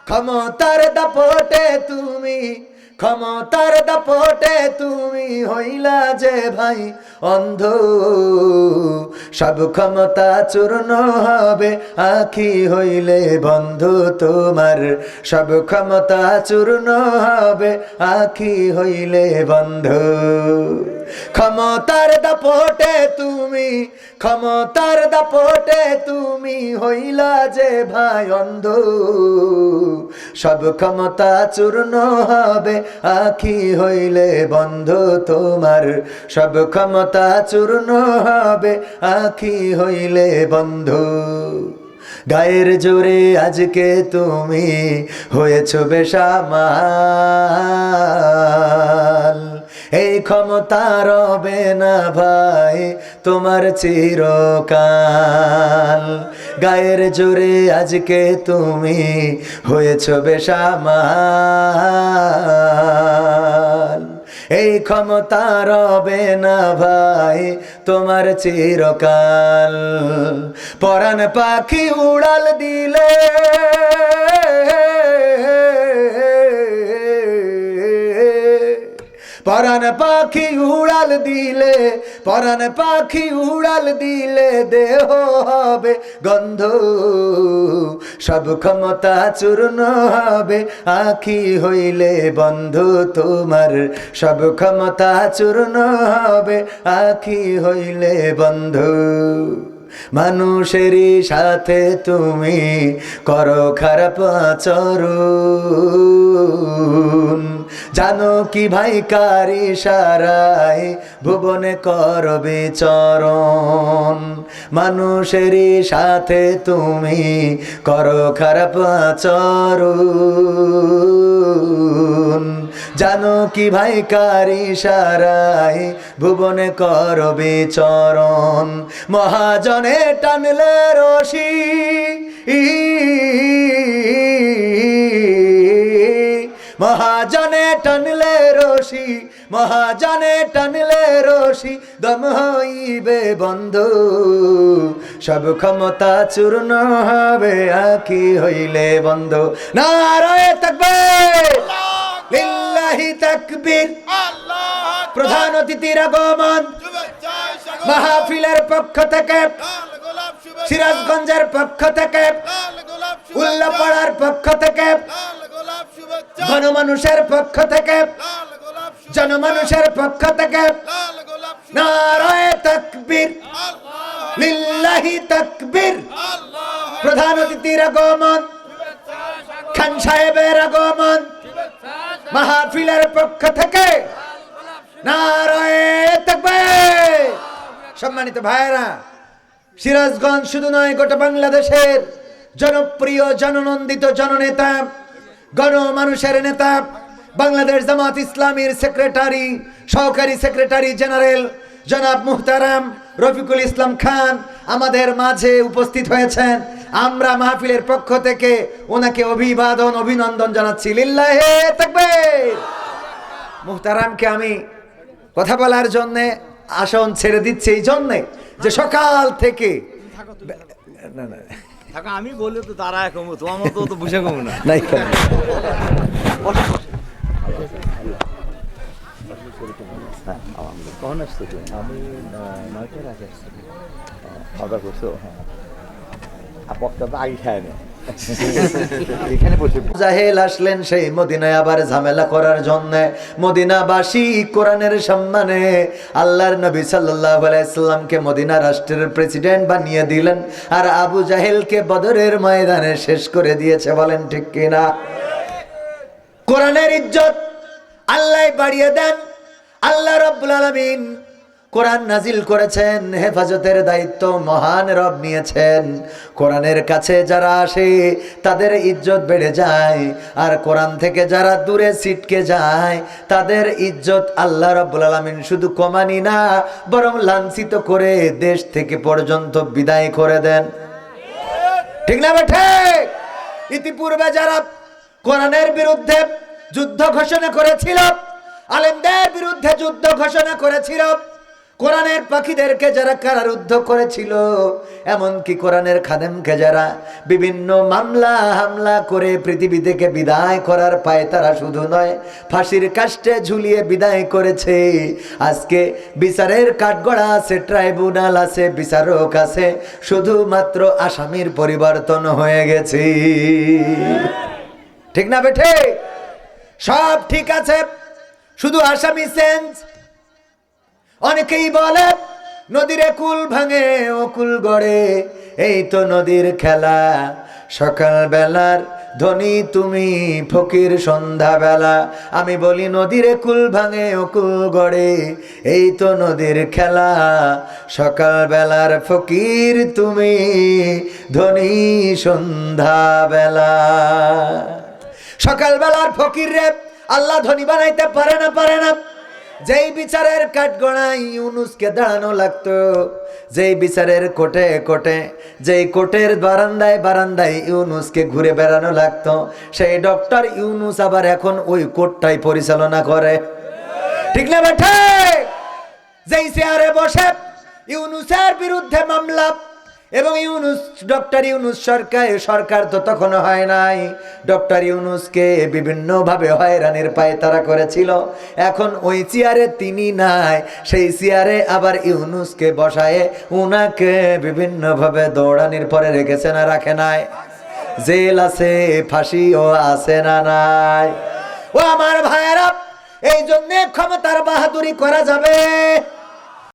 ক্ষমতার দাপটে তুমি, ক্ষমতার দাপটে তুমি হইলা যে ভাই অন্ধ, সব ক্ষমতা চূর্ণ হবে আখি হইলে বন্ধ তোমার, সব ক্ষমতা চূর্ণ হবে আখি হইলে বন্ধ। ক্ষমতার দাপটে তুমি, ক্ষমতার দাপটে তুমি হইলা যে ভাই অন্ধ, সব ক্ষমতা চূর্ণ হবে আখি হইলে বন্ধ তোমার, সব ক্ষমতা চূর্ণ হবে আখি হইলে বন্ধ। গায়ের জোরে আজকে তুমি হয়েছ বেসামাল, এই ক্ষমতা রবে না ভাই তোমার চিরকাল। গায়ের জোরে আজকে তুমি হয়েছ বেসামাল, এই ক্ষমতা রবে না ভাই তোমার চিরকাল। পরাণ পাখি উড়াল দিলে, পরাণ পাখি উড়াল দিলে, পরাণ পাখি উড়াল দিলে দেহ হবে গন্ধ, সব ক্ষমতা চূর্ণ হবে আখি হইলে বন্ধ তোমার, সব ক্ষমতা চূর্ণ হবে আখি হইলে বন্ধ। মানুষেরই সাথে তুমি করো খারাপ আচরণ, জানো কি ভাই কার ইশারায় ভুবনে করো বিচরণ। মানুষেরই সাথে তুমি করো খারাপ আচরণ, জানো কি ভাই কার ইশারায় ভুবনে করো বিচরণ। মহাজনে টানলে রশি, মহাজনে টানলে রশি, মহাজনে টানলে রশি দম হইবে বন্ধ, সব ক্ষমতা চূর্ণ হবে আখি হইলে বন্ধ। নারায়ে তাকবীর, লিল্লাহি তাকবীর। প্রধান অতিথির আগমন মাহফিলের পক্ষ থেকে, সিরাজগঞ্জের পক্ষ থেকে, উল্লাপাড়ার পক্ষ থেকে, গণমানুষের পক্ষ থেকে, জনমানুষের পক্ষ থেকে নারায়ে তাকবীর, লিল্লাহি তাকবীর। প্রধান অতিথির আগমন, খান সাহেবের আগমন মাহফিলের পক্ষ থেকে নারায়ে তাকবীর। সম্মানিত ভাইরা, সিরাজগঞ্জ শুধু নয় গোটা বাংলাদেশের জনপ্রিয় জননন্দিত জননেতা, গণমানুষের নেতা, বাংলাদেশ জামাত ইসলামীর সেক্রেটারি, সহকারী সেক্রেটারি জেনারেল জনাব মুহতারাম রফিকুল ইসলাম খান আমাদের মাঝে উপস্থিত হয়েছেন। আমরা মাহফিলের পক্ষ থেকে ওনাকে অভিবাদন অভিনন্দন জানাচ্ছি। লিল্লাহি তাকবীর। মুহতারামকে আমি কথা বলার জন্য আসন ছেড়ে দিচ্ছি এই জন্যে যে সকাল থেকে না না আমি বললে তো তারা কমো, তোমার মতো তো বুঝে কমো না। নাই কখন আসছো তুমি? আমি 9টার আগে আসছি। খাওয়া করছো? হ্যাঁ, আপকটা তো আগে খায় না। এখানে বসে জাহেল আসলেন সেই মদিনায় আবার ঝামেলা করার জন্য। মদিনাবাসী কোরআনের সম্মানে আল্লাহর নবী সাল্লাল্লাহু আলাইহি সাল্লামকে মদিনা রাষ্ট্রের প্রেসিডেন্ট বানিয়ে দিলেন, আর আবু জাহেলকে বদরের ময়দানে শেষ করে দিয়েছে। বলেন ঠিক কিনা? কোরআনের ইজ্জত আল্লাহ বাড়িয়ে দেন। আল্লাহ রাব্বুল আলামিন কোরআন নাজিল করেছেন, হেফাজতের দায়িত্ব মহান রব নিয়েছেন। কোরআনের কাছে যারা আসে তাদের ইজ্জত বেড়ে যায়, আর কোরআন থেকে যারা দূরে ছিটকে যায় তাদের ইজ্জত আল্লাহ রাব্বুল আলামিন শুধু কমানি না, বরং লাঞ্ছিত করে দেশ থেকে পর্যন্ত বিদায় করে দেন। ঠিক না বেঠে? ইতিপূর্বে যারা কোরআনের বিরুদ্ধে যুদ্ধ ঘোষণা করেছিল, আলেমদের বিরুদ্ধে যুদ্ধ ঘোষণা করেছিল, কোরআনের পাখিদেরকে যারা কারারুদ্ধ করেছিল, এমনকি কোরআনের খাদেমকে যারা বিভিন্ন মামলা হামলা করে পৃথিবী থেকে বিদায় করার পায়, তারা শুধু নয় ফাঁসির কাস্টে ঝুলিয়ে বিদায় করেছে। আজকে বিচারের কাঠগড়া আছে, ট্রাইব্যুনাল আছে, বিচারক আছে, শুধুমাত্র আসামির পরিবর্তন হয়ে গেছে। ঠিক না বেঠে? সব ঠিক আছে, শুধু আসামি চেঞ্জ। অনেকেই বলে নদীর কুল ভাঙে ও কুল গড়ে, এই তো নদীর খেলা। সকাল বেলার ধনী তুমি, ফকির সন্ধ্যা বেলা। আমি বলি নদীর কুল ভাঙে ও কুল গড়ে, এই তো নদীর খেলা। সকাল বেলার ফকির তুমি, ধনী সন্ধ্যা বেলা। সকাল বেলার ফকির রে আল্লাহ ধনী বানাইতে পারে না। যেই বিচারের কাঠগড়ায় ইউনুসকে দাঁড়ানো লাগতো, যেই বিচারের কোটে, যেই কোর্টের বারান্দায় ইউনুসকে ঘুরে বেড়ানো লাগতো, সেই ডক্টর ইউনুস আবার এখন ওই কোর্টটাই পরিচালনা করে। ঠিক না বেঠে? যেই চেয়ারে বসে ইউনুসের বিরুদ্ধে মামলা, এবং ডক্টর ইউনুস সরকার তো তখন হয় নাই, ডক্টর ইউনুসকে বিভিন্নভাবে হয়রানির পায়তারা করেছিল। এখন ওই চেয়ারে তিনি নাই, সেই চেয়ারে আবার ইউনুসকে বসায়ে উনাকে বিভিন্নভাবে দৌড়ানির পরে রেখেছে না রাখে নাই? জেল আছে, ফাঁসিও আছে না নাই? ও আমার ভাইয়েরা, এই জন্যে ক্ষমতার বাহাদুরি করা যাবে